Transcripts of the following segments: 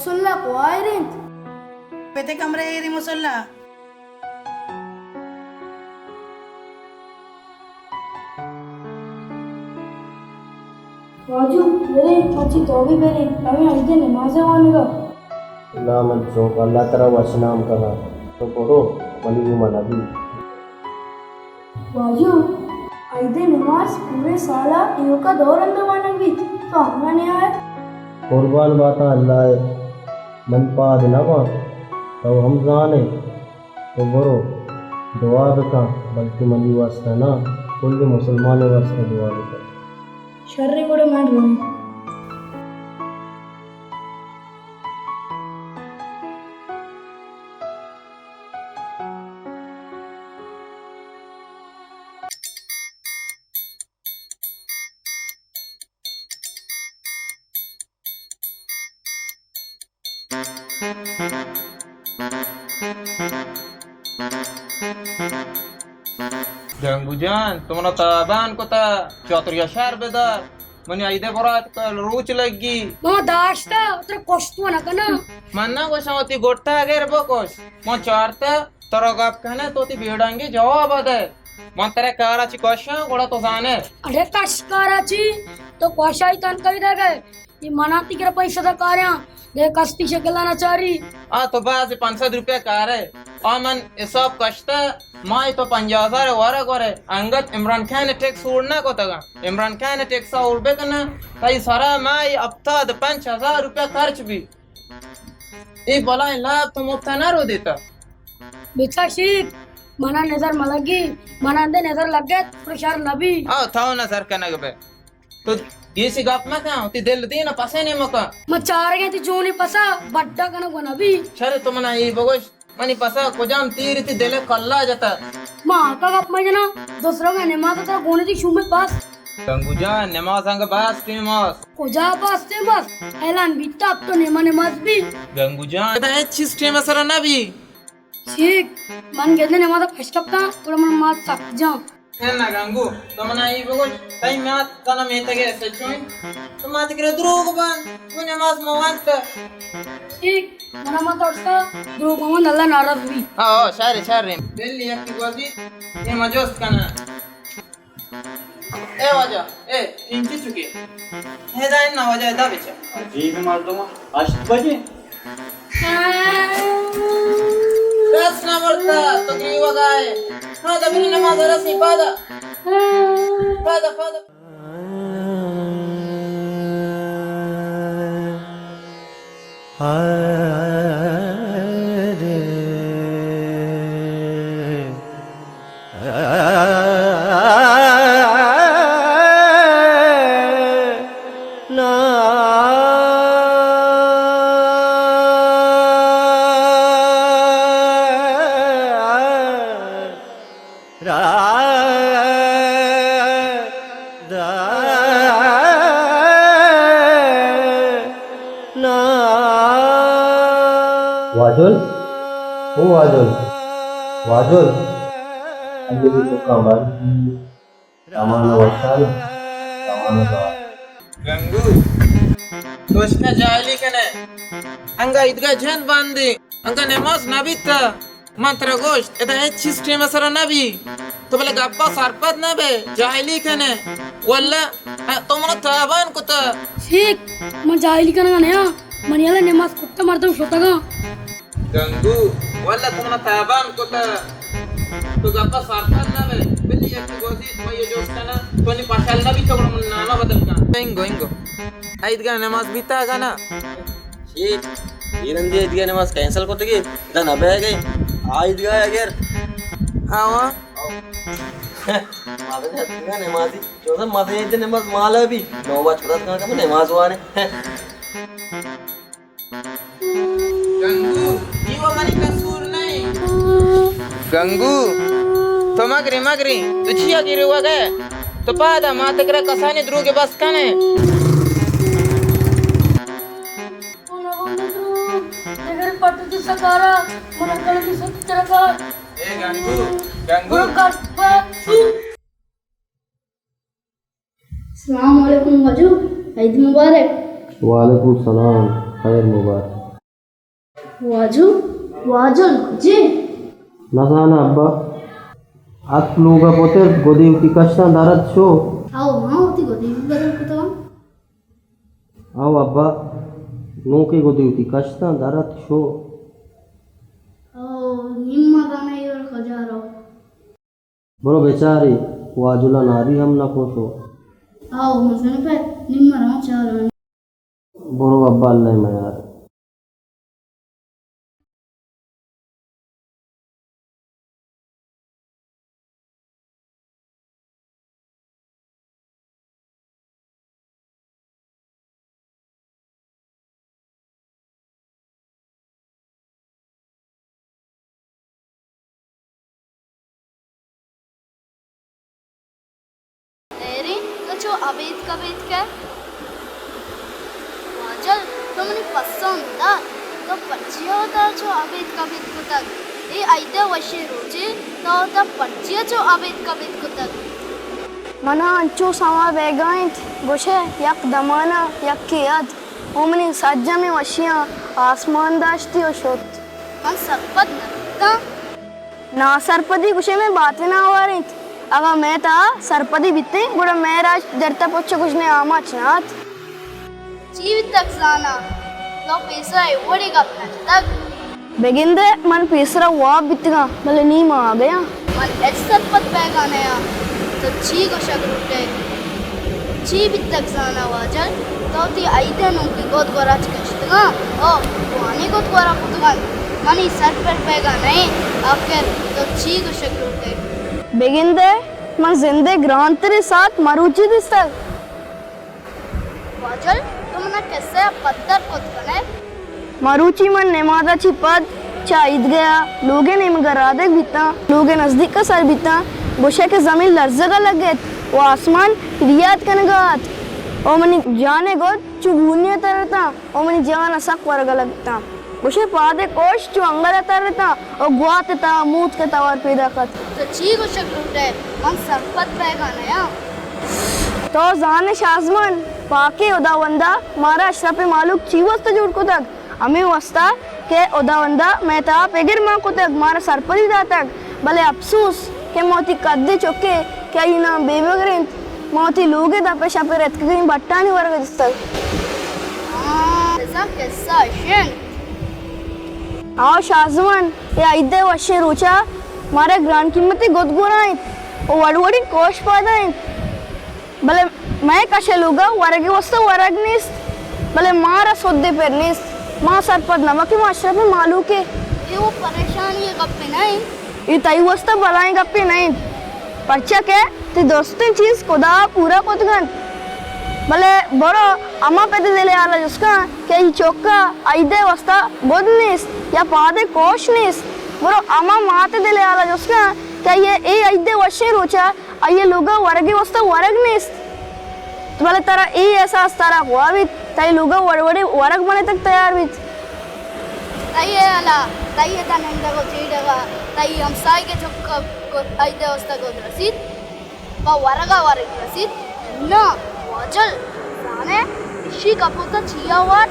musolla ko ayrin. Pete kamre iri musolla. Raju, mere machi tobi bere. Kami aide namaze waniga. नाम जो अल्लाह ताला वचनाम करा तो पढ़ो मनी मनाबी Raju, aide namaz पूरे साला यो का दौर अंदवानगी. तो हमने आए. कुर्बान बाता अल्लाह है मन पाद ना पा तो हम जाने तो बरो दुआ बता बल्कि मनी वास्ता ना कुल मुसलमान वास्ता दुआ बता शर्री कोड़े मान रहे. Ganggujan, teman taban kota Chaturia shahar bedar. Mani aide borat kal ruch lagi. Mama dashta utre kostu na kana. Manna ko samati gotta ager bokos. Mon charta taragap kana toti bedangi jawab ade. Mon tere karachi kosha goda to zane. अरे कशकाराची तो क्वाशाई तन कही दे गए ये मनाती के पैसा दा कार्या दे कस्ती शकला ना चारी तो बाज 500 रुपया कार है मन सब कष्ट माय तो 50,000 वारा करे अंगत इमरान खान ने टैक्स उड़ना को तगा इमरान खान ने टैक्स उड़बे कना ताई सारा माय हफ्ता 5,000 रुपया खर्च भी ये बोला लाभ तो मुफ्त ना रो देता बेचा शीख मना नजर मलगी मना दे नजर लग गए प्रचार नबी था ना सर कना गबे तो ये सी गप में क्या होती दिल दी ना पसे ने मका मचार गए ती जोनी पसा बड्डा कना को नबी शरे तो मना ये बगोश मनी पसा कुजाम तीर ती दिले कल्ला जाता मां का गप में जना दूसरों का नमाज तो गोने ती शुमे पास गंगूजान नमाज अंग बास टीमस कोजा पास ते बस ऐलान बीता अब तो नमाज भी गंगूजान दा अच्छी स्ट्रीम असर ना भी ठीक मन गेदे नमाज फस्ट अपना और मन मात सक जा है ना गंगू तो मना ये बगोश ताई मात तना में तगे सचोई तो मात करे द्रोग बन वो नमाज मवांत ठीक मना मत उठता द्रोग मन अल्लाह नाराज भी हां शारे शारे दिल्ली एक की गोदी ये मजोस कना ए वजह ए इंची चुकी है दाइन ना वजह दा बेचा जी नमाज दो 8 बजे Ras na morta, to griwa gae. Pada bini namaz rasi pada. Pada. वाजुल ओ वाजुल अभी भी तो कमर सामान वसाल सामान का गंगू दोस्त ने जाली कने अंगा इदगा जन बांधी अंगा नमाज नबीता मंत्र गोश्त एदा एक सिस्टम असर नबी तो बोले गप्पा सरपत ना बे जाहिली कने वल्ला तुमने ताबान कुता ठीक मन जाहिली कना नया मनियाला नमाज कुत्ता मरदम शोतागा गंगू वल्ला तुमने ताबान कुता तो गप्पा सरपत ना बे बिल्ली एक गोदी मैं ये जोश कना तो नि पाशाल नबी चोगड़ मन नाना बदल का इंगो ಐದ್ಗ ನಮಾಜ್ ಬಿತ್ತಾಗನ ठीक ये नंदी ऐदगा नमाज कैंसिल करते की दा नबे आ गई ऐदगा अगर हावा मादे ऐदगा नमाजी जो सब मादे ऐदगा नमाज माला भी नौवा छोड़ा का का नमाज वाने गंगू जीवा मनी कसूर नहीं गंगू तो मगरी तुझिया गिरवा गए तो पादा मातकरा कसानी द्रुगे बस कने पटती सकारा मनकल की सत्रका ए गंगू अस्सलाम वालेकुम वजू ईद मुबारक वालेकुम सलाम खैर मुबारक वाजू वाजल जी नसाना अब्बा अत्लूगा पोते गोदी की कष्टा दारत शो आओ माँ होती गोदी बदल कुतो आओ अब्बा नूके गोदी की कष्टा दारत शो आओ निम्मा गाना इवर खजारो बरो बेचारी वाजुला नारी हम न कोशो आओ मसन पे निम्मा राम चारो बरो अब्बा अल्लाह में यार तेरी तो जो अबेद कबेद के वाजल तो मनी पसंद था तो पर्चिया होता जो अबेद कबेद को तक ये आइते वशे रोजे तो होता पर्चिया जो अबेद कबेद को तक मना अंचू समा बेगाइंट बुशे यक दमाना यक कियाद ओमनी सज्जा में वशियां आसमान दाश्ती और शोत मन सरपत नता ना सरपदी कुशे में बातें ना हुआ रही अगर मैं था सरपदी बिते बुरा मैं राज डरता पोच्छे कुछ ने आमा चनात जीवित तक जाना तो पैसा है वड़ी का अपना तक बेगिंदे मन पीसरा हुआ बितगा भले नी मां आ गया मन एच सरपत पैगा नया तो जी को शक रुटे जीवित तक जाना वाजल तो ती आइते नु की गोद गोराच कष्टगा ओ वानी गोद गोरा पुतगा मनी सर पर पैगा नहीं आखिर तो जी को शक रुटे बेगिंदे मन जिंदे ग्रांतरे साथ मरुची दिसता वाजल तुम ना कैसे पत्थर पुतगने मरुची मन नेमादा पद चाइद गया लोगे ने मगर आदे बीता लोगे नजदीक का सर बीता बुशे के जमीन लर्जगा लगे वो आसमान रियाद कनगात ओ मनी जाने गो चुगुनिया तरता ओ मनी जान असक वर्गा लगता बुशे पादे कोश चु अंगला तरता ओ गुआत ता मूत के तवर पैदा कत तो जी को शक रुटे मन सरपत पैगा नया तो जाने शाजमान पाके उदावंदा मारा अशरफ मालूक चीवस्त जुड़ को तक हमें वस्ता के उदावंदा मैं ता पेगिर मां को तक मारा सरपरी दा तक भले अफसोस के मोती कद्दे चौके क्या ये ना बेबगरें मोती लोगे दा पे शापे रत के कहीं बट्टा नहीं वर्ग दिसता ऐसा कैसा शेन आओ शाजमान ये आइदे वशे रोचा मारे ग्रांड कीमती गुदगुराई ओ वड़वड़ी कोश पादाई भले मैं कशे लूगा वरगे वस्ता वरगनिस भले मारा सोदे परनिस मां सरपद नमकी माशरफ में मालू के ये वो परेशानी है कब पे नहीं ये तई वस्ता बलाएं गप्पे नहीं पर्चा के ते दोस्ती चीज खुदा पूरा कोतगन भले बड़ो अम्मा पे दिले आला जिसका के ये चौका आइदे वस्ता गोदनिस या पादे कोशनिस बड़ो अम्मा माते दिले आला जिसका के ये आइदे वशे रोचा आये लोगा वरगे वस्ता वरगनिस तो भले तारा ये एहसास तारा हुआ भी तई लोगा वड़वड़े वरग बने तक तैयार भी तई आला तई ता नंदा को चीड़गा तई हम साई के चौका को आइदे वस्ता को रसीद पा वरगा वरग रसीद ना वाजल जाने पिशी कपूता चिया वार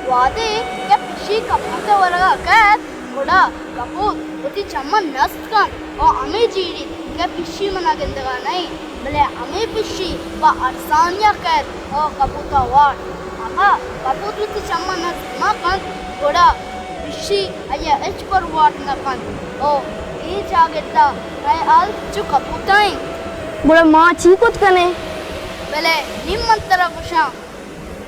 वादे के पिशी कपूता वरगा कैद थोड़ा कपूत उती चम्मन नस्त कान और हमें जीड़ी के पिशी मना गिंदगा नहीं भले हमें पिशी व अरसानिया कैद और कपूता वार आहा कपूत उती चम्मन नस्त मा कान थोड़ा पिशी अया एच पर वार न कान ओ ये जागेता मैं आल जो कपूताएं बुरा माँ चीकुत कने भले निम्मंतर कुशा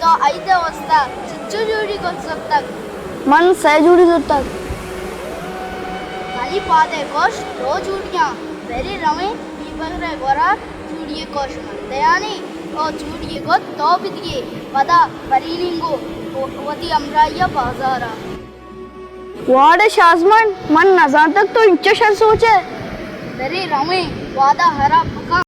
तो आइदे वस्ता चिच्चू जूड़ी को सब तक मन सह जुड़ी दूर तक खाली पादे कोश दो जूड़ियां वेरी रमे बगरे गोरा जूड़िए कोश मनते यानी और जूड़िए को तो बिदिए पदा परीनिंगो वती अमराया बाजारा वाड़े शाजमान मन नजान तक तो इंचो शर सोचे वेरी रमे वादा हरा पका